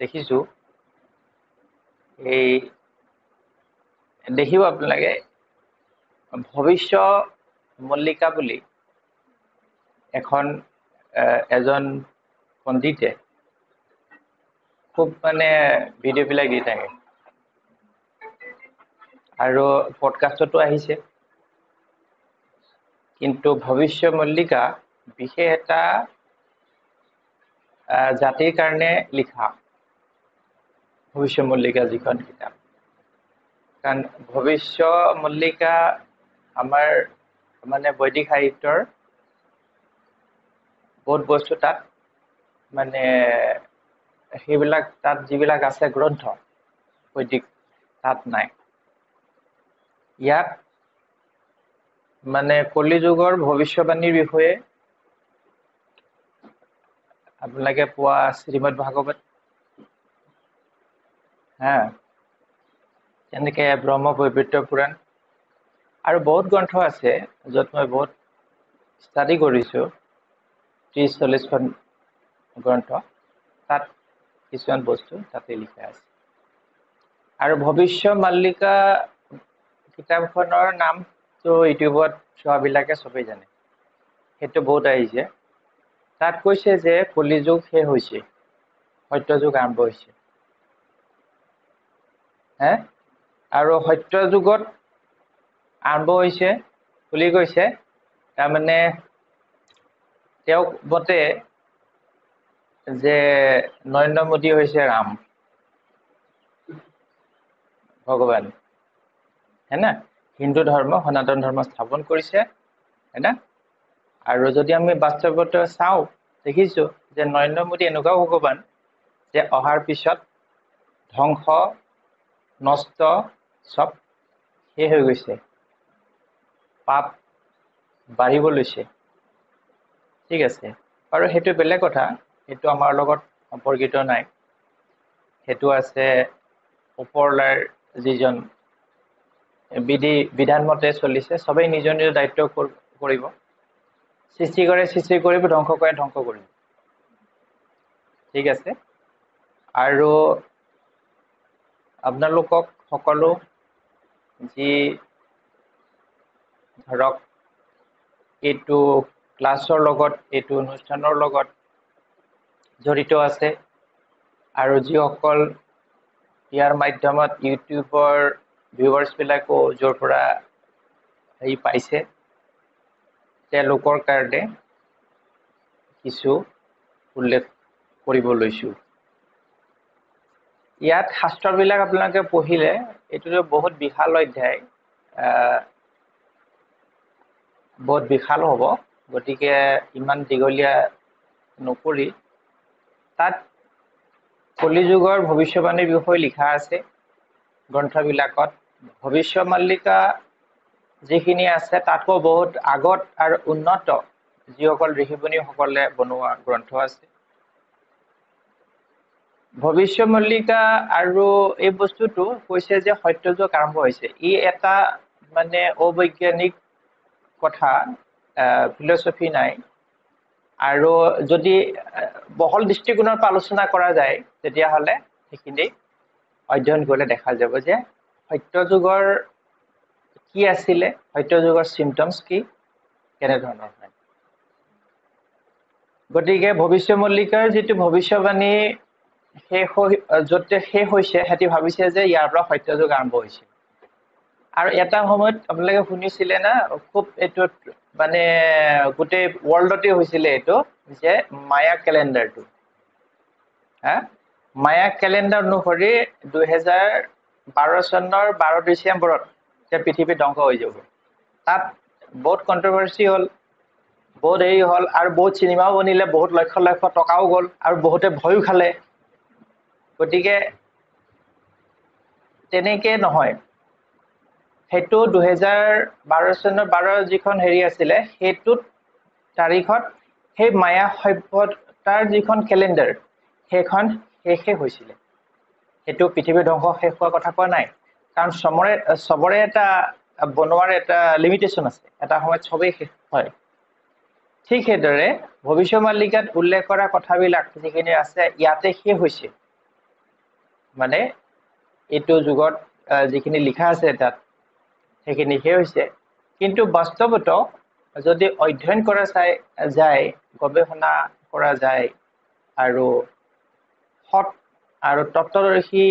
দেখিছো এই দেখিব আপোনালোকে ভৱিষ্য মল্লিকা বুলি এখন এজন পণ্ডিতে খুব মানে ভিডিঅ' বিলাক দি থাকে আৰু পডকাষ্টতো আহিছে কিন্তু ভৱিষ্য মল্লিকা বিশেষ এটা জাতিৰ কাৰণে লিখা ভৱিষ্য মল্লিকা যিখন কিতাপ কাৰণ ভৱিষ্য মল্লিকা আমাৰ মানে বৈদিক সাহিত্যৰ বহুত বস্তু তাত মানে সেইবিলাক তাত যিবিলাক আছে গ্ৰন্থ বৈদিক তাত নাই ইয়াত মানে কলি যুগৰ ভৱিষ্যবাণীৰ বিষয়ে আপোনালোকে পোৱা শ্ৰীমদ ভাগৱত তেনেকে ব্ৰহ্ম বৈবৰ্ত পুৰাণ আৰু বহুত গ্ৰন্থ আছে য'ত মই বহুত ষ্টাডি কৰিছো 30-40খন গ্ৰন্থ তাত কিছুমান বস্তু তাতে লিখা আছে আৰু ভৱিষ্য মল্লিকা কিতাপখনৰ নামটো ইউটিউবত চোৱাবিলাকে চবেই জানে সেইটো বহুত আহিছে তাত কৈছে যে কলিযুগ শেষ হৈছে সত্য যুগ আৰম্ভ হৈছে আৰু সত্য যুগত আৰম্ভ হৈছে বুলি কৈছে তাৰমানে তেওঁক মতে যে নৰেন্দ্ৰ মোদী হৈছে ৰাম ভগৱান না হিন্দু ধৰ্ম সনাতন ধৰ্ম স্থাপন কৰিছে না আৰু যদি আমি বাস্তৱত চাওঁ দেখিছো যে নৰেন্দ্ৰ মোদী এনেকুৱা ভগৱান যে অহাৰ পিছত ধ্বংস নষ্ট সব শেষ হৈ গৈছে পাপ বাঢ়িব লৈছে ঠিক আছে আৰু সেইটো বেলেগ কথা সেইটো আমাৰ লগত সম্পৰ্কিত নাই সেইটো আছে ওপৰলাৰ যিজন বিধান মতে চলিছে সবেই নিজৰ নিজৰ দায়িত্ব কৰিব সৃষ্টি কৰে সৃষ্টি কৰিব ধ্বংস কৰে ধ্বংস কৰিব ঠিক আছে আৰু আপোনালোকক সকলো যি ধৰক এইটো ক্লাছৰ লগত এইটো অনুষ্ঠানৰ লগত জড়িত আছে আৰু যিসকল ইয়াৰ মাধ্যমত ইউটিউবৰ ভিউৱাৰ্ছবিলাকো য'ৰ পৰা হেৰি পাইছে তেওঁলোকৰ কাৰণে কিছু উল্লেখ কৰিব লৈছোঁ ইয়াত শাস্ত্ৰবিলাক আপোনালোকে পঢ়িলে এইটো বহুত বিশাল অধ্যায় বহুত বিশাল হ'ব গতিকে ইমান দীঘলীয়া নকৰি তাত কলিযুগৰ ভৱিষ্যবাণীৰ বিষয়ে লিখা আছে গ্ৰন্থবিলাকত ভৱিষ্য মল্লিকা যিখিনি আছে তাতকৈ বহুত আগত আৰু উন্নত যিসকল ঋষিমুনিসকলে বনোৱা গ্ৰন্থ আছে ভৱিষ্য মল্লিকা আৰু এই বস্তুটো কৈছে যে সত্যযুগ আৰম্ভ হৈছে ই এটা মানে অবৈজ্ঞানিক কথা ফিলচফি নাই আৰু যদি বহল দৃষ্টিকোণৰ পৰা আলোচনা কৰা যায় তেতিয়াহ'লে সেইখিনি অধ্যয়ন কৰিলে দেখা যাব যে সত্য যুগৰ কি আছিলে সত্য যুগৰ চিমটমছ কি কেনেধৰণৰ হয় গতিকে ভৱিষ্য মল্লিকাৰ যিটো ভৱিষ্যবাণী য'তে শেষ হৈছে সিহঁতি ভাবিছে যে ইয়াৰ পৰা সত্য যুগ আৰম্ভ হৈছে আৰু এটা সময়ত আপোনালোকে শুনিছিলে না খুব এইটো মানে গোটেই ৱৰ্ল্ডতে হৈছিলে এইটো যে মায়া কেলেণ্ডাৰটো মায়া কেলেণ্ডাৰ অনুসৰি 2012 চনৰ 12 ডিচেম্বৰত যে পৃথিৱী ধ্বংস হৈ যাব তাত বহুত কণ্ট্ৰভাৰ্চি হ'ল বহুত হেৰি হ'ল আৰু বহুত চিনেমাও বনিলে বহুত লক্ষ লক্ষ টকাও গ'ল আৰু বহুতে ভয়ো খালে গতিকে তেনেকে নহয় সেইটো 2012 চনৰ 12 যিখন হেৰি আছিলে সেইটোত তাৰিখত সেই মায়া সভ্যতাৰ যিখন কেলেণ্ডাৰ সেইখন শেষে হৈছিলে সেইটো পৃথিৱীৰ ধ্বংস শেষ হোৱাৰ কথা কোৱা নাই কাৰণ চবৰে এটা বনোৱাৰ এটা লিমিটেশ্যন আছে এটা সময়ত চবেই শেষ হয় ঠিক সেইদৰে ভৱিষ্য মল্লিকাত উল্লেখ কৰা কথাবিলাক যিখিনি আছে ইয়াতে শেষ হৈছে মানে এইটো যুগত যিখিনি লিখা আছে তাত সেইখিনি হে হৈছে কিন্তু বাস্তৱত যদি অধ্যয়ন কৰা যায় গৱেষণা কৰা যায় আৰু সৎ আৰু তত্ত্বদৰ্শী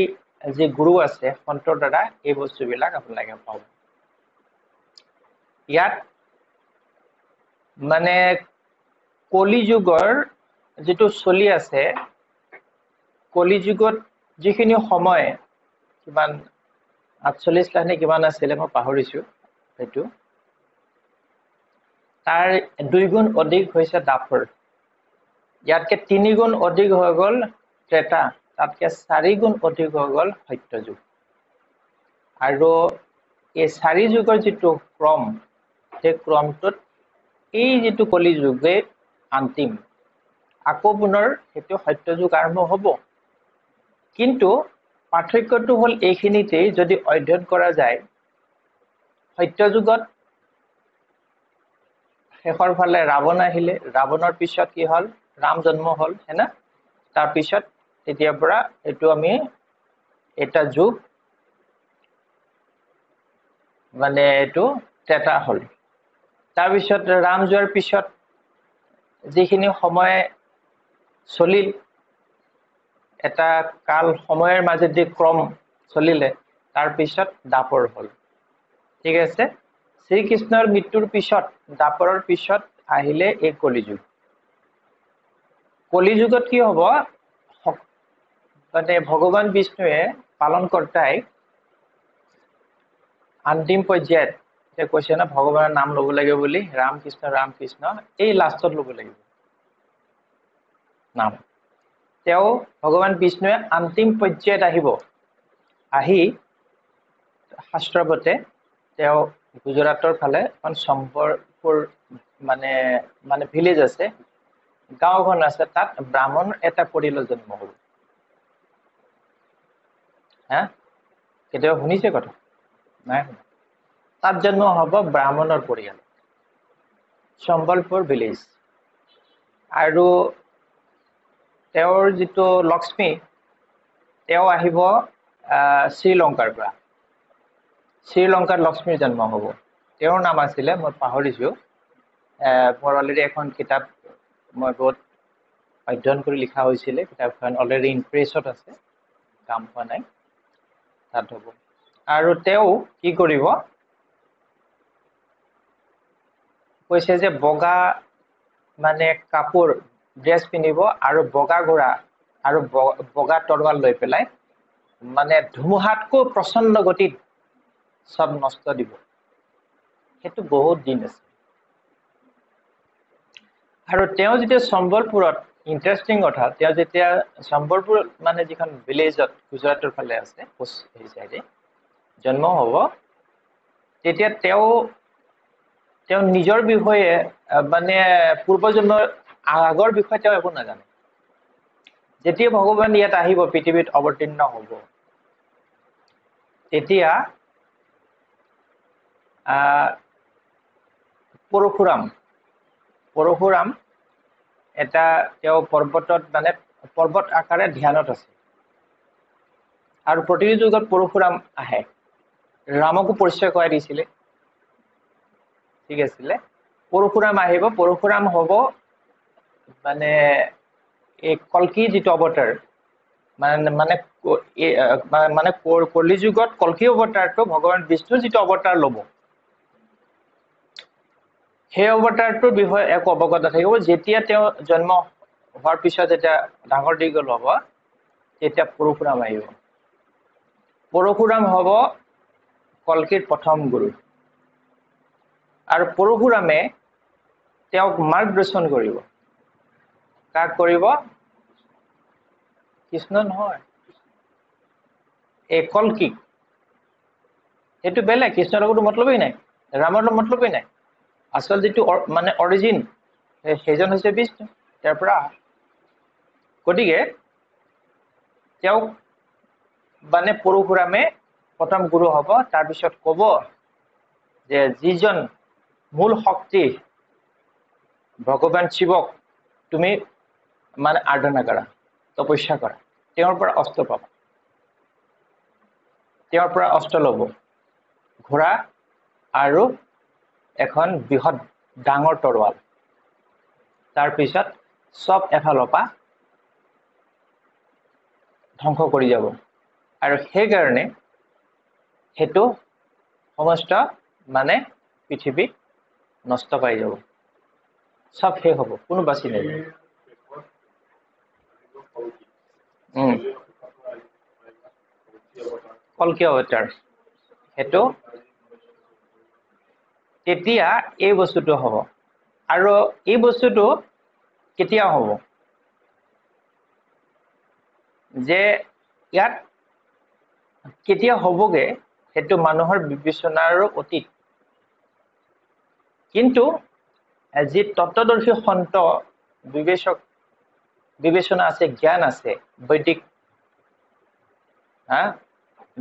যি গুৰু আছে সন্তৰ দ্বাৰা এই বস্তুবিলাক আপোনালোকে পাব ইয়াত মানে কলি যুগৰ যেটো চলি আছে কলি যুগত যিখিনি সময় কিমান 48 লাখ নে কিমান আছিল মই পাহৰিছো সেইটো তাৰ 2 গুণ অধিক হৈছে দাপৰ ইয়াতকে 3 গুণ অধিক হৈ গল ত্ৰেতা তাতকে 4 গুণ অধিক হৈ গল সত্য যুগ আৰু এই 4 যুগৰ যেটো ক্ৰম সেই ক্ৰমটোত এই যেটো কলি যুগে अंतिम আকৌ পুনৰ হেতু সত্য যুগ আৰম্ভ হ'ব কিন্তু পাৰ্থক্যটো হল এইখিনিতে যদি অধ্যয়ন কৰা যায় সত্য যুগত শেষৰ ফালে ৰাৱণ আহিলে ৰাৱণৰ পিছত কি হল ৰাম জন্ম হল হেনা তাৰ পিছত তেতিয়া পৰা এটো আমি এটা যুগ মানে এটো ত্ৰেতা হল তাৰ পিছত ৰাম যোৱাৰ পিছত যিখিনি সময় চলিল এটা কাল সময়ৰ মাজেদি ক্ৰম চলিলে তাৰ পিছত দাপৰ হল ঠিক আছে শ্ৰীকৃষ্ণৰ মৃত্যুৰ পিছত দাপৰৰ পিছত আহিলে এই কলি যুগত কি হ'ব মানে ভগৱান বিষ্ণুৱে পালন কৰ্তাই अंतिम পৰ্যায়ত যে কৈছে না ভগৱানৰ নাম লব লাগে বুলি ৰাম কৃষ্ণ এই লাষ্টত লব লাগিব নাম তেও ভগৱান বিষ্ণুৱে अंतिम পৰ্যায়ত আহিব আহি শাস্ত্ৰবতে তেও গুজৰাটৰ ফালে এখন সম্বৰপুৰ মানে ভিলেজ আছে গাঁওখন আছে তাত ব্ৰাহ্মণ এটা পৰিয়ালৰ জন্ম হ'ল হা কেতিয়া শুনিছে কথা নাই তাত জন্ম হ'ব ব্ৰাহ্মণৰ পৰিয়াল সম্বলপুৰ ভিলেজ আৰু তেওঁৰ যেটো লক্ষ্মী তেও আহিব শ্ৰীলংকাৰ পৰা শ্ৰীলংকাৰ লক্ষ্মীৰ জন্ম হ'ব তেওঁৰ নাম আছিল মই পাহৰিছো মোৰ অলৰেডি এখন কিতাপ মই বহুত অধ্যয়ন কৰি লিখা হৈছিল কিতাপখন অলৰেডি ইমপ্ৰেছত আছে কাম হোৱা নাই তাত হ'ব আৰু তেও কি কৰিব কৈছে যে বগা মানে কাপোৰ ড্ৰেছ পিনিব আৰু বগা ঘোৰা আৰু বগা তৰৱাল লৈ পেলাই মানে ধুমুহাতকো প্ৰচণ্ড গতিত সব নষ্ট দিব হেতু বহুত দিন আছে আৰু তেও যেতিয়া সম্বলপুৰত ইন্টাৰেষ্টিং কথা তেও যেতিয়া সম্বলপুৰ মানে যিখন ভিলেজত গুজৰাটৰ ফালে আছে এই সাইডে জন্ম হ'ব তেতিয়া তেও নিজৰ বিষয়ে মানে পূৰ্বজন্মৰ আগৰ বিষয়ে তেও একো নাজানে যেতিয়া ভগৱান ইয়াত আহিব পৃথিৱীত অৱতীৰ্ণ হ'ব তেতিয়া পৰশুৰাম এটা তেও পৰ্বতত মানে পৰ্বত আকাৰে ধ্যানত আছে আৰু প্ৰতিটো যুগত পৰশুৰাম আহে ৰামকো পৰিচয় কৰাই দিছিলে ঠিক আছে পৰশুৰাম আহিব পৰশুৰাম হ'ব মানে এই কলকি যেটো অৱতাৰ মানে কলি যুগত কলকি অৱতাৰটো ভগৱান বিষ্ণু যেটো অৱতাৰ ল'ব সেই অৱতাৰটোৰ বিষয়ে এক অৱগত থাকিব যেতিয়া তেও জন্ম হোৱাৰ পিছত এটা ডাঙৰ দীঘল হ'ব তেতিয়া পৰশুৰাম আহিব পৰশুৰাম হ'ব কলকিৰ প্ৰথম গুৰু আৰু পৰশুৰামে তেওক মাৰ্গদৰ্শন কৰিব কাক কৰিব কৃষ্ণ নহয় এই কলকি হেতু বেলেগ কৃষ্ণৰ লগতো মতলবই নাই ৰামৰ লগত মতলবই নাই আসল যেটো মানে অৰিজিন সেইজন হৈছে বিষ্ণু তাৰ পৰা গতিকে তেওক মানে পৰশুৰামে প্ৰথম গুৰু হ'ব তাৰ পিছত ক'ব যে যিজন মূল শক্তি ভগৱান শিৱক তুমি মানে আৰাধনা কৰা তপস্যা কৰা তেওঁৰ পৰা অস্ত্ৰ পাবা তেওঁৰ পৰা অস্ত্ৰ ল'ব ঘোঁৰা আৰু এখন বৃহৎ ডাঙৰ তৰোৱাল তাৰপিছত সব এফালৰ পৰা ধ্বংস কৰি যাব আৰু সেইকাৰণে সেইটো সমস্ত মানে পৃথিৱী নষ্ট পাই যাব সব শেষ হ'ব কোনো বাচি নাযাব কল্কি অৱতাৰ সেইটো তেতিয়া এই বস্তুটো হ'ব আৰু এই বস্তুটো কেতিয়া হ'ব যে ইয়াত কেতিয়া হ'বগে সেইটো মানুহৰ বিবেচনাৰ অতীত কিন্তু যি তত্ত্বদৰ্শী সন্ত বিবেচনা আছে জ্ঞান আছে বৈদিক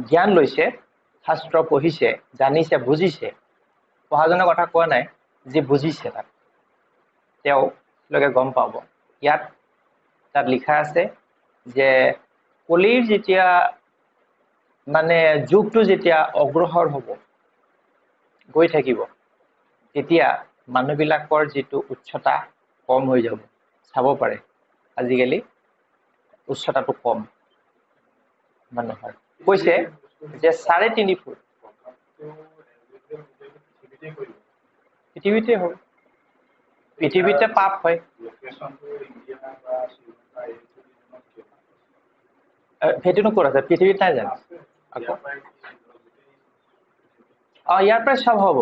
জ্ঞান লৈছে শাস্ত্ৰ পঢ়িছে জানিছে বুজিছে পঢ়াজনৰ কথা কোৱা নাই যি বুজিছে তাক তেওঁলোকে গম পাব ইয়াত তাত লিখা আছে যে কলিৰ যেতিয়া মানে যুগটো যেতিয়া অগ্ৰসৰ হ'ব গৈ থাকিব তেতিয়া মানুহবিলাকৰ যিটো উচ্চতা কম হৈ যাব চাব পাৰে আজিকালি উচ্চতাটো কম মানুহৰ কৈছে যে 3.5 ফুট পৃথিৱীতে হ'ব পৃথিৱীতে পাপ হয় সেইটোনো ক'ত আছে পৃথিৱীত নাই জানো ইয়াৰ পৰাই সব হ'ব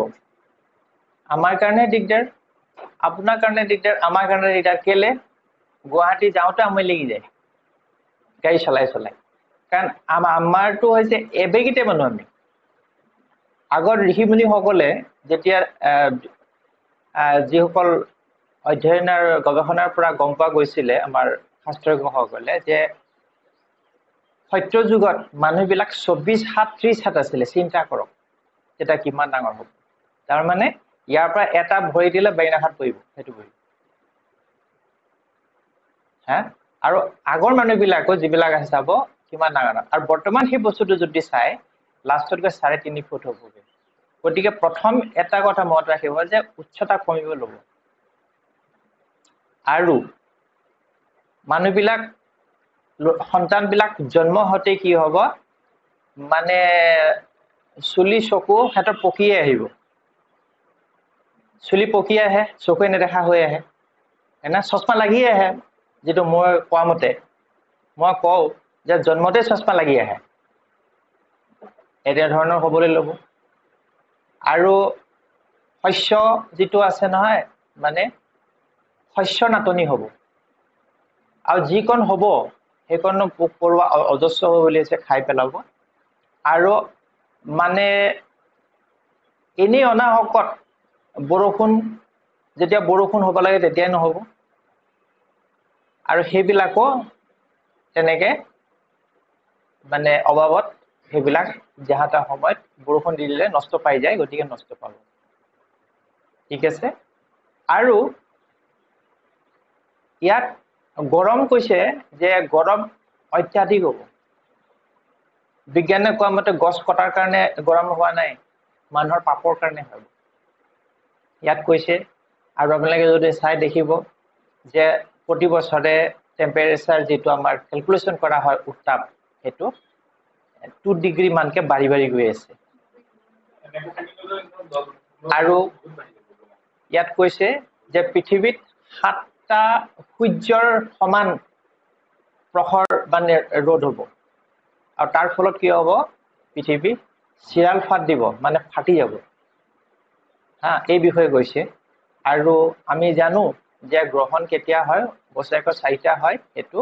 আমাৰ কাৰণে দিগদাৰ আপোনাৰ কাৰণে দিগদাৰ আমাৰ কাৰণে দিগদাৰ কেলে গুৱাহাটী যাওঁতে আমনি লাগি যায় গাড়ী চলাই কাৰণ আমাৰটো হৈছে এবেগিতে মানুহ আমি আগৰ ঋষিমুনিসকলে যেতিয়া যিসকল অধ্যয়ন আৰু গৱেষণাৰ পৰা গম পোৱা গৈছিলে আমাৰ শাস্ত্ৰজ্ঞসকলে যে সত্য যুগত মানুহবিলাক 24 হাত 30 হাত আছিলে চিন্তা কৰক এটা কিমান ডাঙৰ হ'ব তাৰমানে ইয়াৰ পৰা এটা ভৰি দিলে বেঙেনাঘাট পৰিব সেইটো ভৰি আৰু আগৰ মানুহবিলাকো যিবিলাক আছে চাব কিমান ডাঙৰ আৰু বৰ্তমান সেই বস্তুটো যদি চাই লাষ্টত গৈ 3.5 ফুট হ'বগৈ গতিকে প্ৰথম এটা কথা মনত ৰাখিব যে উচ্চতা কমিব ল'ব আৰু মানুহবিলাক সন্তানবিলাক জন্ম হতে কি হ'ব মানে চুলি চকু হেতৰ পকিয়ে আহিব চুলি পকি আহে চকুৱে নেদেখা হৈ আহে এনা চশমা লাগি আহে যেটো মই কোৱা মতে মই কওঁ যে জন্মতে চশমা লাগি আহে এটা ধৰণৰ হ'বলৈ ল'ব আৰু শস্য যেটো আছে নহয় মানে শস্য নাটনি হ'ব আৰু যিকণ হ'ব সেইকণ পোক পৰুৱা অজস্ৰ হ'ব বুলি আছে খাই পেলাব আৰু মানে এনে অনাহকত বৰষুণ যেতিয়া বৰষুণ হ'ব লাগে তেতিয়াই নহ'ব আৰু সেইবিলাকো তেনেকে মানে অভাৱত সেইবিলাক যাহাতা সময়ত বৰষুণ দিলে নষ্ট পাই যায় গতিকে নষ্ট পাব ঠিক আছে আৰু ইয়াত গৰম কৈছে যে গৰম অত্যাধিক হ'ব বিজ্ঞানে কোৱা মতে গছ কটাৰ কাৰণে গৰম হোৱা নাই মানুহৰ পাপৰ কাৰণে হ'ব ইয়াত কৈছে আৰু আপোনালোকে যদি চাই দেখিব যে প্ৰতি বছৰে টেম্পাৰেচাৰ যেটো আমাৰ ক্যালকুলেশন কৰা হয় উত্তাপ হেতু 2 ডিগ্ৰী মানকে বাঢ়ি গৈ আছে আৰু ইয়াত কৈছে যে পৃথিৱীত 7টা সূৰ্যৰ সমান প্ৰখৰ মানে ৰ'দ হ'ব আৰু তাৰ ফলত কি হ'ব পৃথিৱী চিৰাল ফাট দিব মানে ফাটি যাব এই বিষয়ে কৈছে আৰু আমি জানো যে গ্ৰহণ কেতিয়া হয় বছৰেকত 4টা হয় এটো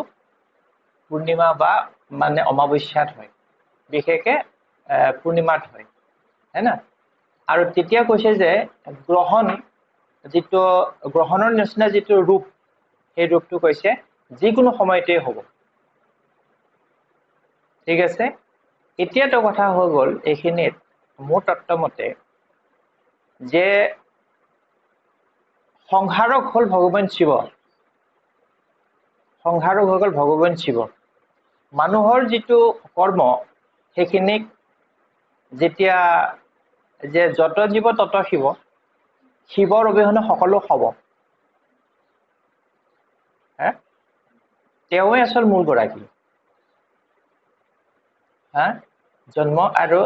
পূৰ্ণিমা বা মানে অমাৱস্যাত হয় বিশেষকে পূৰ্ণিমাত হয় হেনা আৰু তেতিয়া কৈছে যে গ্ৰহণ যেটো গ্ৰহণৰ নিচিনা যেটো ৰূপ সেই ৰূপটো কৈছে যিকোনো সময়তে হ'ব ঠিক আছে এতিয়াটো কথা হৈ গ'ল এইখিনিত মোৰ তত্ত্বমতে যে সংহাৰক হ'ল ভগৱান শিৱ সংহাৰক হৈ গ'ল ভগৱান শিৱ মানুহৰ যেটো কৰ্ম সেইখিনিক যেতিয়া যে যত জীৱ তত শিৱ, শিৱৰ অবিহনে সকলো হব, তেওঁৱে আচল মূল গৰাকী। জন্ম আৰু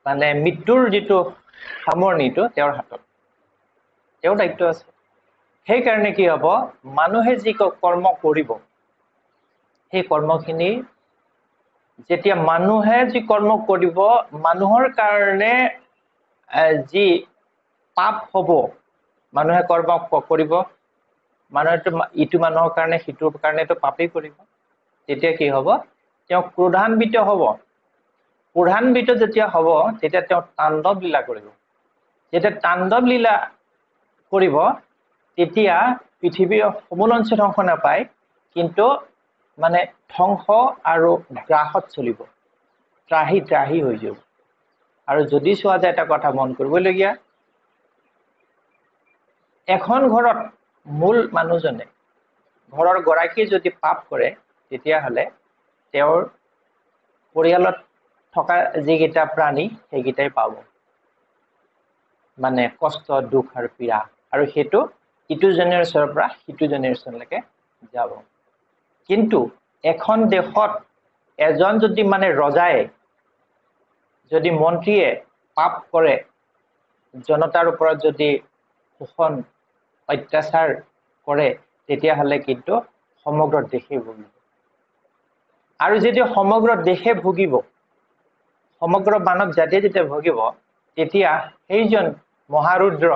মানে মৃত্যুৰ যিটো সামৰণিটো তেওঁৰ হাতত, তেওঁৰ দায়িত্ব আছে। সেইকাৰণে কি হ'ব, মানুহে যি কৰ্ম কৰিব, সেই কৰ্মখিনি যেতিয়া মানুহে যি কৰ্ম কৰিব, মানুহৰ কাৰণে যি পাপ হ'ব, মানুহে কৰ্ম কৰিব, মানুহেতো ইটো মানুহৰ কাৰণে সিটোৰ কাৰণেতো পাপেই কৰিব। তেতিয়া কি হ'ব, তেওঁ ক্ৰোধান্বিত হ'ব। ক্ৰোধান্বিত যেতিয়া হ'ব, তেতিয়া তেওঁ তাণ্ডৱ লীলা কৰিব। যেতিয়া তাণ্ডৱ লীলা কৰিব, তেতিয়া পৃথিৱীৰ সমূল অঞ্চল ধ্বংস নাপায়, কিন্তু মানে ধ্বংস আৰু গ্ৰাসত চলিব, ত্ৰাহি ত্ৰাহি হৈ যাব। আৰু যদি চোৱা যায়, এটা কথা মন কৰিবলগীয়া, এখন ঘৰত মূল মানুহজনে, ঘৰৰ গৰাকীয়ে যদি পাপ কৰে, তেতিয়াহ'লে তেওঁৰ পৰিয়ালত থকা যিকেইটা প্ৰাণী, সেইকেইটাই পাব মানে কষ্ট, দুখ আৰু পীড়া। আৰু সেইটো ইটো জেনেৰেশ্যনৰ পৰা সিটো জেনেৰেশ্যনলৈকে যাব। কিন্তু এখন দেশত এজন যদি মানে ৰজাই, যদি মন্ত্ৰীয়ে পাপ কৰে, জনতাৰ ওপৰত যদি শোষণ অত্যাচাৰ কৰে, তেতিয়াহ'লে কিন্তু সমগ্ৰ দেশে ভুগিব। আৰু যেতিয়া সমগ্ৰ দেশে ভুগিব, সমগ্ৰ মানৱ জাতিয়ে যেতিয়া ভুগিব, তেতিয়া সেইজন মহাৰুদ্ৰ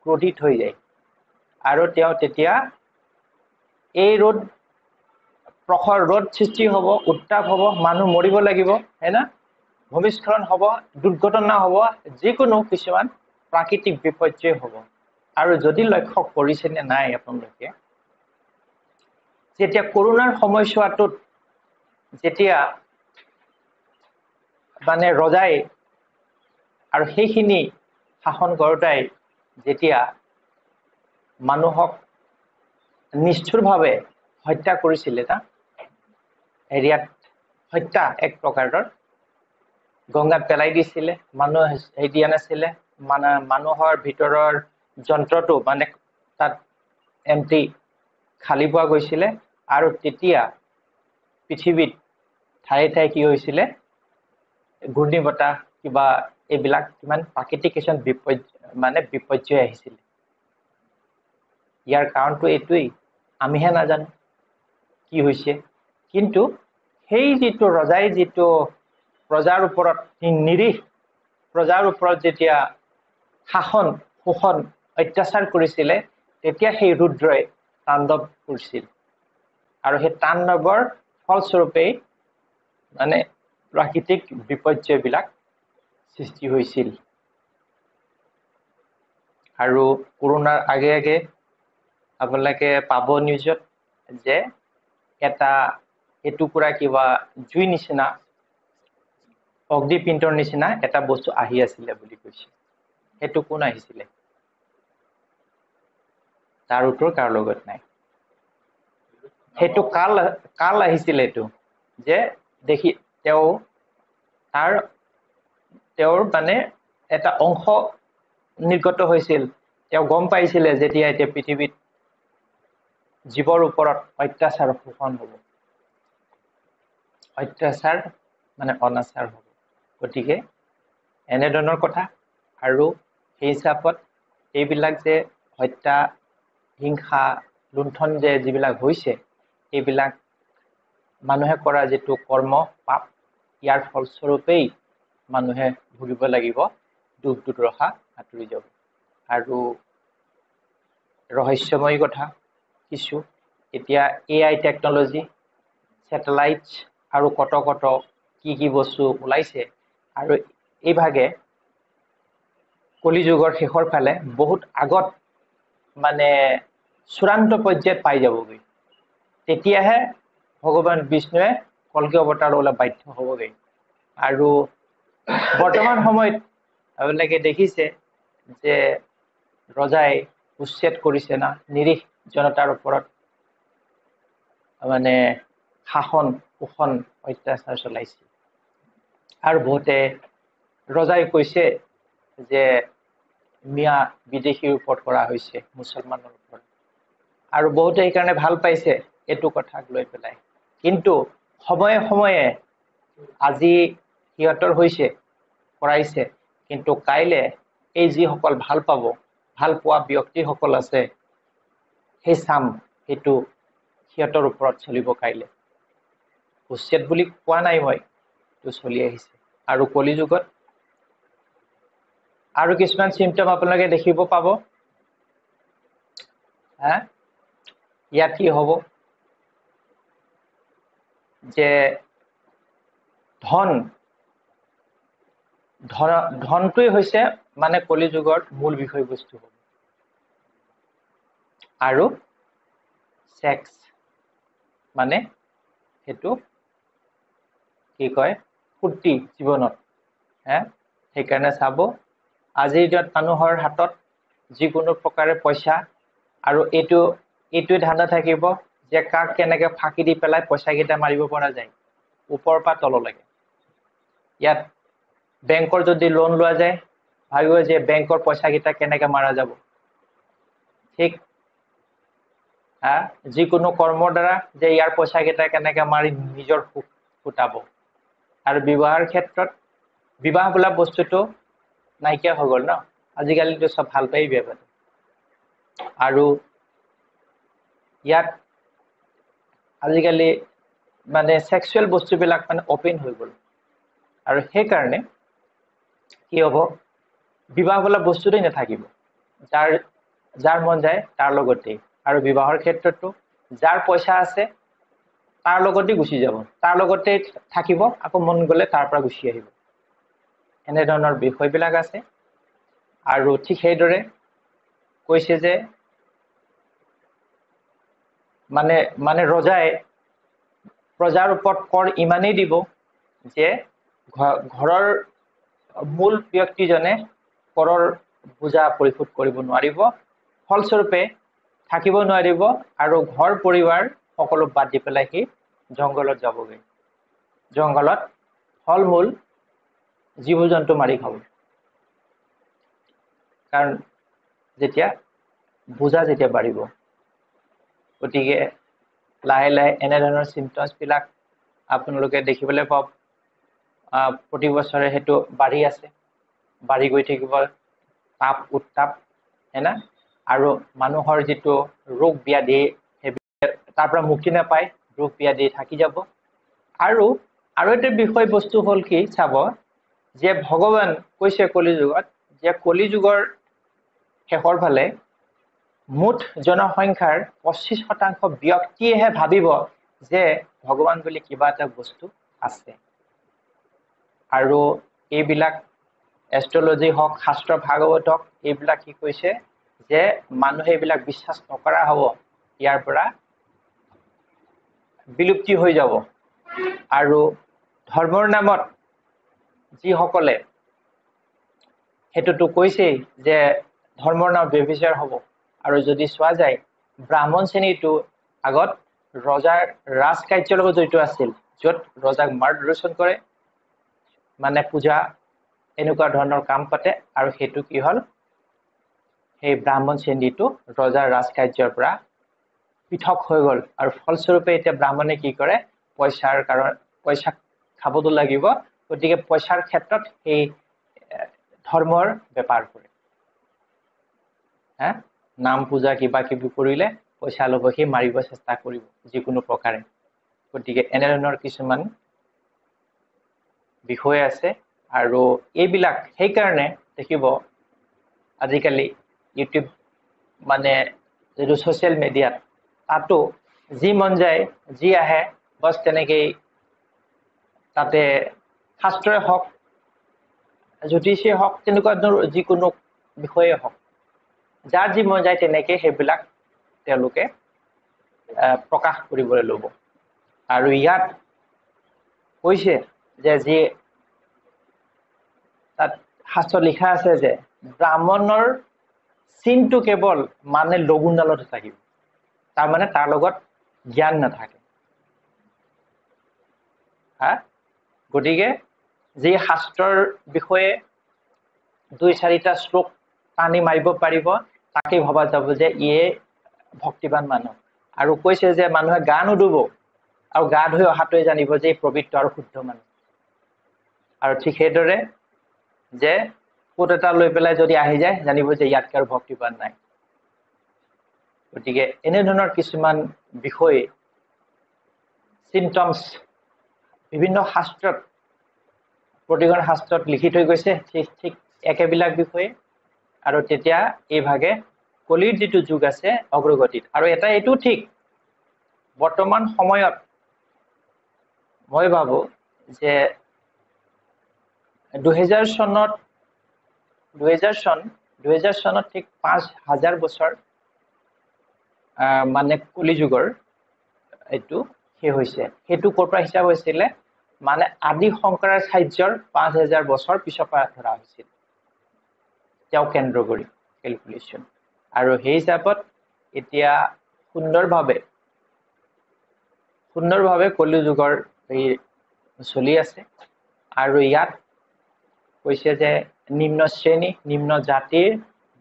ক্ৰোধিত হৈ যায়। আৰু তেওঁ তেতিয়া এই প্ৰখৰ ৰ'দ সৃষ্টি হ'ব, উত্তাপ হ'ব, মানুহ মৰিব লাগিব, হয় না, ভূমিস্খলন হ'ব, দুৰ্ঘটনা হ'ব, যিকোনো কিছুমান প্ৰাকৃতিক বিপৰ্যয় হ'ব। আৰু যদি লক্ষ্য কৰিছে নে নাই আপোনালোকে, যেতিয়া কৰোণাৰ সময়ছোৱাটোত যেতিয়া মানে ৰজাই আৰু সেইখিনি শাসন কৰোঁতাই যেতিয়া মানুহক নিষ্ঠুৰভাৱে হত্যা কৰিছিলে, হেৰিয়াত হত্যা এক প্ৰকাৰৰ, গংগাত পেলাই দিছিলে, মানুহ হেৰি দিয়া নাছিলে, মানে মানুহৰ ভিতৰৰ যন্ত্ৰটো মানে তাত এমটি খালী পোৱা গৈছিলে। আৰু তেতিয়া পৃথিৱীত ঠায়ে ঠায়ে কি হৈছিলে, ঘূৰ্ণী বতাহ কিবা এইবিলাক কিমান প্ৰাকৃতিক কিছুমান বিপৰ্যয় আহিছিলে। ইয়াৰ কাৰণটো এইটোৱেই, আমিহে নাজানো কি হৈছে। কিন্তু সেই যিটো ৰজাই যিটো প্ৰজাৰ ওপৰত নিৰীহ প্ৰজাৰ ওপৰত যেতিয়া শাসন শোষণ অত্যাচাৰ কৰিছিলে, তেতিয়া সেই ৰুদ্ৰই তাণ্ডৱ কৰিছিল। আৰু সেই তাণ্ডৱৰ ফলস্বৰূপেই মানে প্ৰাকৃতিক বিপৰ্যয়বিলাক সৃষ্টি হৈছিল। আৰু কৰোণাৰ আগে আগে আপোনালোকে পাব নিউজত যে এটা এটুকুৰা কিবা জুই নিচিনা, অগ্নিপিণ্ডৰ নিচিনা এটা বস্তু আহি আছিলে বুলি কৈছে। সেইটো কোন আহিছিলে, তাৰ উত্তৰ কাৰো লগত নাই। সেইটো কাল আহিছিলে, এইটো যে দেখি তেওঁৰ মানে এটা অংশ নিৰ্গত হৈছিল। তেওঁ গম পাইছিলে যেতিয়া এতিয়া পৃথিৱীত জীৱৰ ওপৰত অত্যাচাৰ শোষণ হ'ব, অত্যাচাৰ মানে অনাচাৰ হ'ব। গতিকে এনেধৰণৰ কথা। আৰু সেই হিচাপত এইবিলাক যে হত্যা, হিংসা, লুণ্ঠন যে যিবিলাক হৈছে, এইবিলাক মানুহে কৰা যিটো কৰ্ম পাপ, ইয়াৰ ফলস্বৰূপেই মানুহে ভুগিব লাগিব, দুখ দুৰ্দশা আঁতৰি যাব। আৰু ৰহস্যময়ী কথা কিছু, এতিয়া AI টেকনলজি, ছেটেলাইট আৰু কত কি বস্তু ওলাইছে। আৰু এইভাগে কলি যুগৰ শেষৰ ফালে বহুত আগত মানে চূড়ান্ত পৰ্যায়ত পাই যাবগৈ। তেতিয়াহে ভগৱান বিষ্ণুৱে কল্কি অৱতাৰ ওলাই বাধ্য হ'বগৈ। আৰু বৰ্তমান সময়ত আপোনালোকে দেখিছে যে ৰজাই উচ্ছেদ কৰিছে না, নিৰীহ জনতাৰ ওপৰত মানে শাসন শোষণ অত্যাচাৰ চলাইছে। আৰু বহুতে ৰজাই কৈছে যে মিয়া বিদেশীৰ ওপৰত কৰা হৈছে মুছলমানৰ ওপৰত আৰু বহুতে সেইকাৰণে ভাল পাইছে এইটো কথাক লৈ পেলাই কিন্তু সময়ে সময়ে আজি সিহঁতৰ হৈছে কৰাইছে কিন্তু কাইলে এই যিসকল ভাল পাব ভাল পোৱা ব্যক্তিসকল আছে সেই চাম সেইটো সিহঁতৰ ওপৰত চলিব কাইলে উচ্ছেদ বুলি কোৱা নাই মই তো চলি আহিছে আৰু কলিযুগত আৰু কিছুমান চিমটম আপোনালোকে দেখিব পাব ইয়াত কি হ'ব যে ধনটোই হৈছে মানে কলিযুগৰ মূল বিষয়বস্তু হ'ব আৰু সেক্স মানে হেতু কি কয় ফূৰ্তি জীৱনত সেইকাৰণে চাব আজিৰ দিনত মানুহৰ হাতত যিকোনো প্ৰকাৰে পইচা আৰু এইটোৱে ধান্দা থাকিব যে কাক কেনেকে ফাঁকি দি পেলাই পইচা কেইটা মাৰিব পৰা যায় ওপৰৰ পৰা তললৈকে ইয়াত বেংকৰ যদি লোন লোৱা যায় ভাবিব যে বেংকৰ পইচা কেইটা কেনেকে মাৰা যাব ঠিক যিকোনো কৰ্মৰ দ্বাৰা যে ইয়াৰ পইচা কেইটা কেনেকে মাৰি নিজৰ সুখ ফুটাব আৰু বিবাহৰ ক্ষেত্ৰত বিবাহ বোলা বস্তুটো নাইকিয়া হৈ গ'ল ন আজিকালিতো সব ভাল পাই বিয়া পাতে আৰু ইয়াত আজিকালি মানে সেক্সুৱেল বস্তুবিলাক মানে অপেন হৈ গ'ল আৰু সেইকাৰণে কি হ'ব বিবাহ বোলা বস্তুটোই নাথাকিব যাৰ মন যায় তাৰ লগতেই আৰু বিবাহৰ ক্ষেত্ৰতো যাৰ পইচা আছে তাৰ লগতে গুচি যাব তাৰ লগতে থাকিব আকৌ মন গ'লে তাৰ পৰা গুচি আহিব এনে ধৰণৰ বিষয়বিলাক আছে আৰু ঠিক সেইদৰে কৈছে যে মানে ৰজাই প্ৰজাৰ ওপৰত কৰ ইমানেই দিব যে ঘৰৰ মূল ব্যক্তিজনে কৰৰ বোজা পৰিশোধ কৰিব নোৱাৰিব ফলস্বৰূপে থাকিব নোৱাৰিব আৰু ঘৰ পৰিবাৰ সকলো বাদ দি পেলাই সি জংঘলত যাবগৈ জংঘলত ফল মূল জীৱ জন্তু মাৰি খাব কাৰণ যেতিয়া বোজা যেতিয়া বাঢ়িব গতিকে লাহে লাহে এনে ধৰণৰ চিমটমছ বিলাক আপোনালোকে দেখিবলৈ পাব প্ৰতি বছৰে সেইটো বাঢ়ি আছে বাঢ়ি গৈ থাকিব তাপ উত্তাপ হেনা আৰু মানুহৰ যিটো ৰোগ ব্যাধি তাৰ পৰা মুক্তি নাপায় ৰোগ ব্যাধি থাকি যাব আৰু এটা বিষয়বস্তু হ'ল কি চাব যে ভগৱান কৈছে কলিযুগত যে কলিযুগৰ শেষৰ ফালে মুঠ জনসংখ্যাৰ 25% ব্যক্তিয়েহে ভাবিব যে ভগৱান বুলি কিবা এটা বস্তু আছে আৰু এইবিলাক এষ্ট্ৰলজি হওক শাস্ত্ৰ ভাগৱত হওক এইবিলাক কি কৈছে যে মানুহে এইবিলাক বিশ্বাস নকৰা হ'ব ইয়াৰ পৰা বিলুপ্তি হৈ যাব আৰু ধৰ্মৰ নামত যিসকলে সেইটোতো কৈছেই যে ধৰ্মৰ নাম ব্যভিচাৰ হ'ব আৰু যদি চোৱা যায় ব্ৰাহ্মণ শ্ৰেণীটো আগত ৰজাৰ ৰাজকাৰ্যৰ লগত জড়িত আছিল য'ত ৰজাক মাৰ্গদৰ্শন কৰে মানে পূজা এনেকুৱা ধৰণৰ কাম পাতে আৰু সেইটো কি হ'ল সেই ব্ৰাহ্মণ শ্ৰেণীটো ৰজাৰ ৰাজকাৰ্যৰ পৰা পৃথক হৈ গ'ল আৰু ফলস্বৰূপে এতিয়া ব্ৰাহ্মণে কি কৰে পইচা খাবতো লাগিব গতিকে পইচাৰ ক্ষেত্ৰত সেই ধৰ্মৰ বেপাৰ কৰে নাম পূজা কিবা কিবি কৰিলে পইচা ল'ব সি মাৰিব চেষ্টা কৰিব যিকোনো প্ৰকাৰে গতিকে এনে ধৰণৰ কিছুমান বিষয় আছে আৰু এইবিলাক সেইকাৰণে দেখিব আজিকালি ইউটিউব মানে যিটো ছ'চিয়েল মিডিয়াত তাতো যি মন যায় যি আহে বছ তেনেকেই তাতে শাস্ত্ৰই হওক জ্যোতিষেই হওক তেনেকুৱা ধৰণৰ যিকোনো বিষয়ে হওক যাৰ যি মন যায় তেনেকে সেইবিলাক তেওঁলোকে প্ৰকাশ কৰিবলৈ ল'ব আৰু ইয়াত কৈছে যে যি তাত শাস্ত্ৰত লিখা আছে যে ব্ৰাহ্মণৰ চিনটো কেৱল মানে লগুণডালতে থাকিব তাৰমানে তাৰ লগত জ্ঞান নাথাকে গতিকে যি শাস্ত্ৰৰ বিষয়ে 2-4টা শ্লোক টানি মাৰিব পাৰিব তাকে ভবা যাব যে ইয়ে ভক্তিবান মানুহ আৰু কৈছে যে মানুহে গা নুধুব আৰু গা ধুই অহাটোৱে জানিব যে পবিত্ৰ আৰু শুদ্ধ মানুহ আৰু ঠিক সেইদৰে যে ফুট এটা লৈ পেলাই যদি আহি যায় জানিব যে ইয়াতকৈ আৰু ভক্তিবান নাই গতিকে এনেধৰণৰ কিছুমান বিষয় চিম্পটমছ বিভিন্ন শাস্ত্ৰত প্ৰতিখন শাস্ত্ৰত লিখি থৈ গৈছে ঠিক একেবিলাক বিষয়ে আৰু তেতিয়া এই ভাগে কলিৰ যিটো যুগ আছে অগ্ৰগতিত আৰু এটা এইটো ঠিক বৰ্তমান সময়ত মই ভাবো যে 2000 চনত ঠিক 5000 বছৰ মানে কলি যুগৰ এইটো শেষ হৈছে সেইটো ক'ৰ পৰা হিচাপ হৈছিলে মানে আদি শংকৰাচাৰ্যৰ 5000 বছৰ পিছৰ পৰা ধৰা হৈছিল তেওঁ কেন্দ্ৰ কৰি ক্যালকুলেশন আৰু সেই হিচাপত এতিয়া সুন্দৰভাৱে কলি যুগৰ এই চলি আছে আৰু ইয়াত কৈছে যে নিম্ন শ্ৰেণী নিম্ন জাতিৰ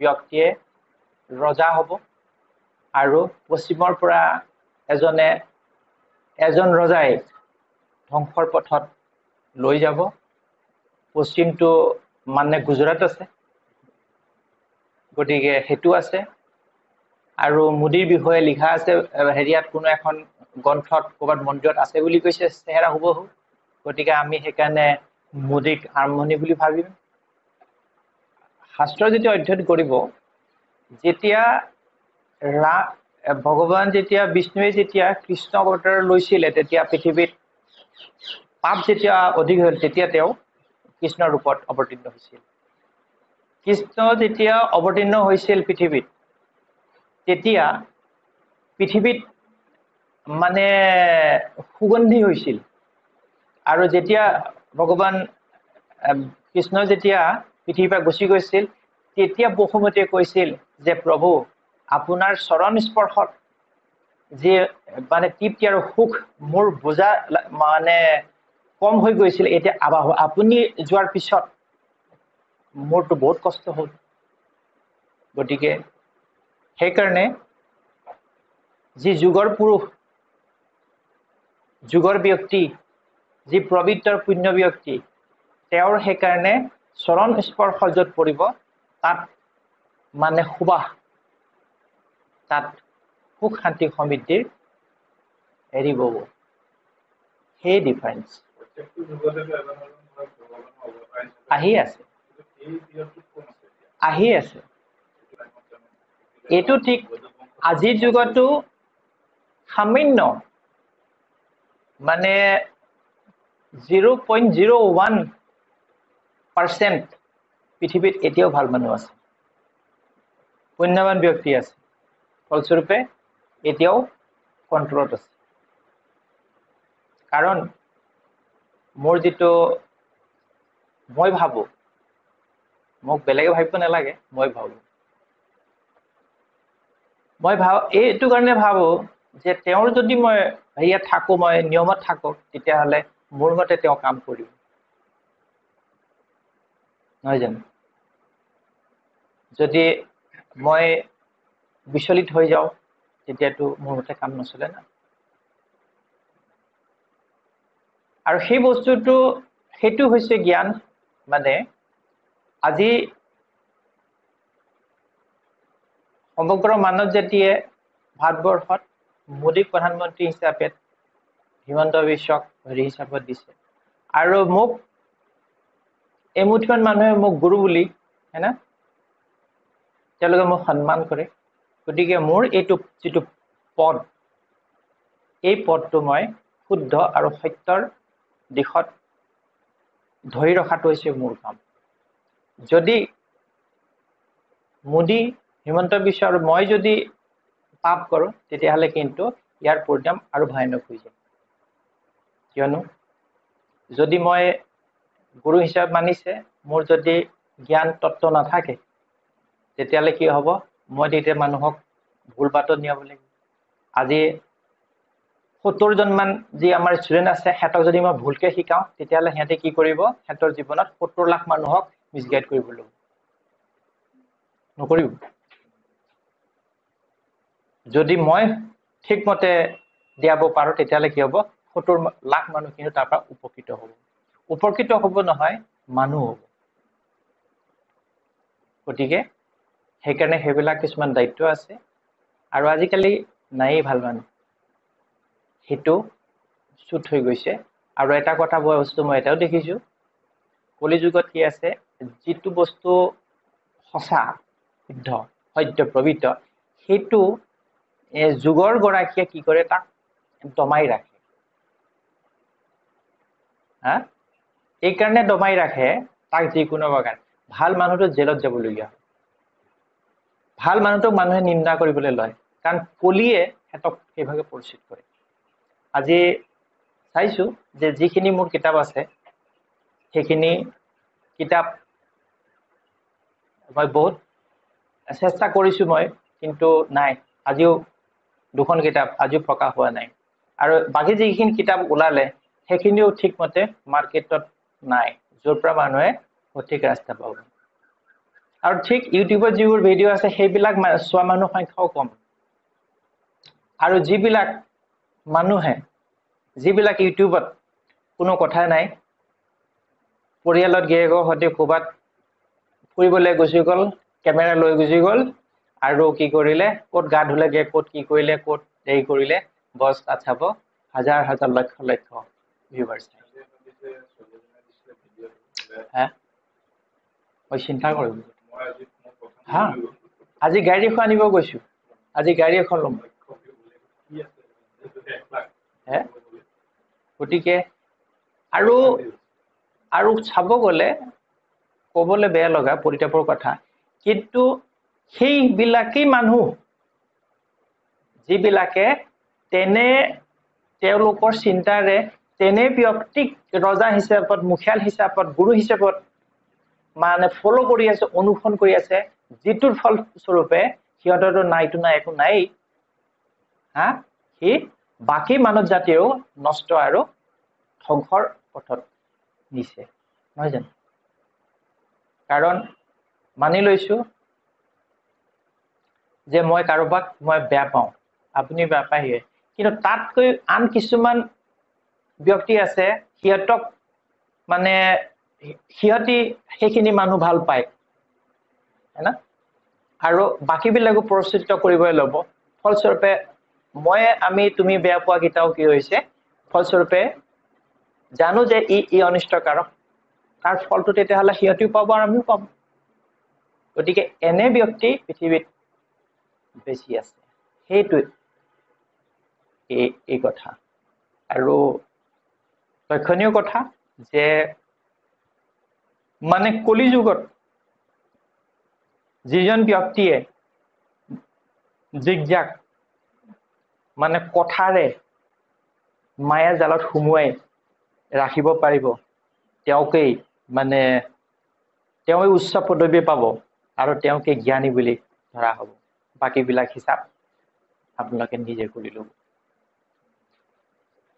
ব্যক্তিয়ে ৰজা হ'ব আৰু পশ্চিমৰ পৰা এজন ৰজাই ধ্বংসৰ পথত লৈ যাব পশ্চিমটো মানে গুজৰাট আছে গতিকে হেতু আছে আৰু মোদীৰ বিষয়ে লিখা আছে হেৰিয়াত কোনো এখন গ্ৰন্থত ক'ৰবাত মন্দিৰত আছে বুলি কৈছে চেহেৰা হুবহু গতিকে আমি সেইকাৰণে মোদীক আৰম্ভণি বুলি ভাবিম শাস্ত্ৰ যেতিয়া অধ্যয়ন কৰিব যেতিয়া ভগৱান যেতিয়া বিষ্ণুৱে যেতিয়া কৃষ্ণ অৱতাৰ লৈছিলে তেতিয়া পৃথিৱীত পাপ যেতিয়া অধিক হ'ল তেতিয়া তেওঁ কৃষ্ণৰ ৰূপত অৱতীৰ্ণ হৈছিল কৃষ্ণ যেতিয়া অৱতীৰ্ণ হৈছিল পৃথিৱীত তেতিয়া পৃথিৱীত মানে সুগন্ধি হৈছিল আৰু যেতিয়া ভগৱান কৃষ্ণ যেতিয়া পৃথিৱীৰ পৰা গুচি গৈছিল তেতিয়া বসুমতীয়ে কৈছিল যে প্ৰভু আপোনাৰ চৰণ স্পৰ্শত যে মানে তৃপ্তি আৰু সুখ মোৰ বোজা মানে কম হৈ গৈছিল এতিয়া আপুনি যোৱাৰ পিছত মোৰটো বহুত কষ্ট হ'ল গতিকে সেইকাৰণে যি যুগৰ পুৰুষ যুগৰ ব্যক্তি যি পবিত্ৰ পুণ্য ব্যক্তি তেওঁৰ সেইকাৰণে চৰণ স্পৰ্শ য'ত পৰিব তাত মানে সুবাস তাত সুখ শান্তি সমৃদ্ধিৰ হেৰি বব সেই ডিফাৰেন্স আহি আছে এইটো ঠিক আজিৰ যুগতো সামান্য মানে 0.01% পৃথিৱীত এতিয়াও ভাল মানুহ আছে পুণ্যৱান ব্যক্তি আছে ফলস্বৰূপে এতিয়াও কন্ট্ৰলত আছে কাৰণ মোৰ যিটো মই ভাবো মোক বেলেগে ভাবিব নালাগে মই এইটো কাৰণে ভাবো যে তেওঁৰ যদি মই হেৰিয়াত থাকো মই নিয়মত থাকো তেতিয়াহ'লে মোৰ মতে তেওঁ কাম কৰিম নহয় জানো যদি মই বিচলিত হৈ যাওঁ তেতিয়াতো মোৰ মতে কাম নচলে না আৰু সেই বস্তুটো সেইটো হৈছে জ্ঞান মানে আজি সমগ্ৰ মানৱ জাতিয়ে ভাৰতবৰ্ষত মোদীক প্ৰধানমন্ত্ৰী হিচাপে হিমন্ত বিশ্বক হেৰি হিচাপত দিছে আৰু মোক এমুঠিমান মানুহে মোক গুৰু বুলি হয় না তেওঁলোকে মোক সন্মান কৰে গতিকে মোৰ এইটো যিটো পদ এই পদটো মই শুদ্ধ আৰু সত্যৰ দিশত ধৰি ৰখাটো হৈছে মোৰ কাম যদি মোদী হিমন্ত বিশ্ব আৰু মই যদি পাপ কৰোঁ তেতিয়াহ'লে কিন্তু ইয়াৰ পৰিণাম আৰু ভয়ানক হৈ যায় কিয়নো যদি মই গুৰু হিচাপে মানিছে মোৰ যদি জ্ঞান তত্ত্ব নাথাকে তেতিয়াহ'লে কি হ'ব মই তেতিয়া মানুহক ভুল বাটত নিয়াব লাগিব আজি 70 জন মান যি আমাৰ ষ্টুডেন্ট আছে হেতক যদি মই ভুলকে শিকাও তেতিয়ালে হেতে কি কৰিব হেতৰ জীৱনত 70 লাখ মানুহক মিসগাইড কৰিব লাগিব নকৰিব যদি মই ঠিকমতে দিয়াব পাৰো তেতিয়ালে কি হ'ব 70 লাখ মানুহ কিন্তু তাৰ পৰা উপকৃত হ'ব নহয় মানুহ হ'ব গতিকে সেইকাৰণে হেবিলাক কিছুমান দায়িত্ব আছে আৰু আজিকালি নাই ভাল মানুহ হেতু চুট হৈ গৈছে আৰু এটা কথা বস্তু মই এটাও দেখিছো কলি যুগত কি আছে যিটো বস্তু সঁচা শুদ্ধ সত্য প্ৰবিত হেতু যুগৰ গৰাকীয়ে কি কৰে তাক দমাই ৰাখে হা এই কাৰণে দমাই ৰাখে তাক যিকোনো বাগান ভাল মানুহটো জেলত যাবলগীয়া ভাল মানুহটোক মানুহে নিন্দা কৰিবলৈ লয় কাৰণ কলিয়ে হেতক সেইভাগে পৰিচিত কৰে আজি চাইছো যে যিখিনি মোৰ কিতাপ আছে সেইখিনি কিতাপ মই বহুত চেষ্টা কৰিছো মই কিন্তু নাই আজিও দুখন কিতাপ আজিও প্ৰকাশ হোৱা নাই আৰু বাকি যিখিনি কিতাপ ওলালে সেইখিনিও ঠিকমতে মাৰ্কেটত নাই যৰ পৰা মানুহে সঠিক ৰাস্তা পাব আৰু ঠিক ইউটিউবত যিবোৰ ভিডিঅ' আছে সেইবিলাক চোৱা মানুহ সংখ্যাও কম আৰু যিবিলাক মানুহে যিবিলাক ইউটিউবত কোনো কথা নাই পৰিয়ালত গিয়েকৰ সৈতে ক'বাত ফুৰিবলৈ গুচি গ'ল কেমেৰা লৈ গুচি গ'ল আৰু কি কৰিলে ক'ত গা ধুলেগে ক'ত কি কৰিলে ক'ত দেই কৰিলে বস তাত চাব হাজাৰ হাজাৰ লক্ষ লক্ষ ভিউৱাৰ্ছ হা মই চিন্তা কৰিম হা আজি গাড়ী এখন আনিব গৈছো আজি গাড়ী এখন ল'ম গতিকে আৰু আৰু চাব গ'লে ক'বলৈ বেয়া লগা পৰিতাপৰ কথা কিন্তু সেইবিলাকেই মানুহ যিবিলাকে তেনে তেওঁলোকৰ চিন্তাৰে তেনে ব্যক্তিক ৰজা হিচাপত মুখিয়াল হিচাপত গুৰু হিচাপত মানে ফলো কৰি আছে অনুসৰণ কৰি আছে যিটোৰ ফলস্বৰূপে সিহঁতৰতো নাইতো নাই একো নাই হা সি বাকী মানৱ জাতিও নষ্ট আৰু ধ্বংসৰ পথত নিছে নহয় জানো কাৰণ মানি লৈছো যে মই কাৰোবাক মই বেয়া পাওঁ আপুনি বেয়া পায় কিন্তু তাতকৈ আন কিছুমান ব্যক্তি আছে সিহঁতক মানে সিহঁতি সেইখিনি মানুহ ভাল পায় না আৰু বাকীবিলাকো পৰিচিত কৰিবলৈ ল'ব ফলস্বৰূপে আমি তুমি বেয়া পোৱা কিটাও কি হৈছে ফলস্বৰূপে জানো যে ই অনিষ্টকাৰক তাৰ ফলটো তেতিয়াহ'লে সিহঁতিও পাব আৰু আমিও পাম গতিকে এনে ব্যক্তি পৃথিৱীত বেছি আছে সেইটোৱে এই কথা আৰু লক্ষণীয় কথা যে মানে কলি যুগত যিজন ব্যক্তিয়ে জিগজাক মানে কথাৰে মায়া জালত সুমুৱাই ৰাখিব পাৰিব তেওঁকেই মানে তেওঁই উচ্চ পদবী পাব আৰু তেওঁকে জ্ঞানী বুলি ধৰা হ'ব বাকীবিলাক হিচাপ আপোনালোকে নিজে কৰি ল'ব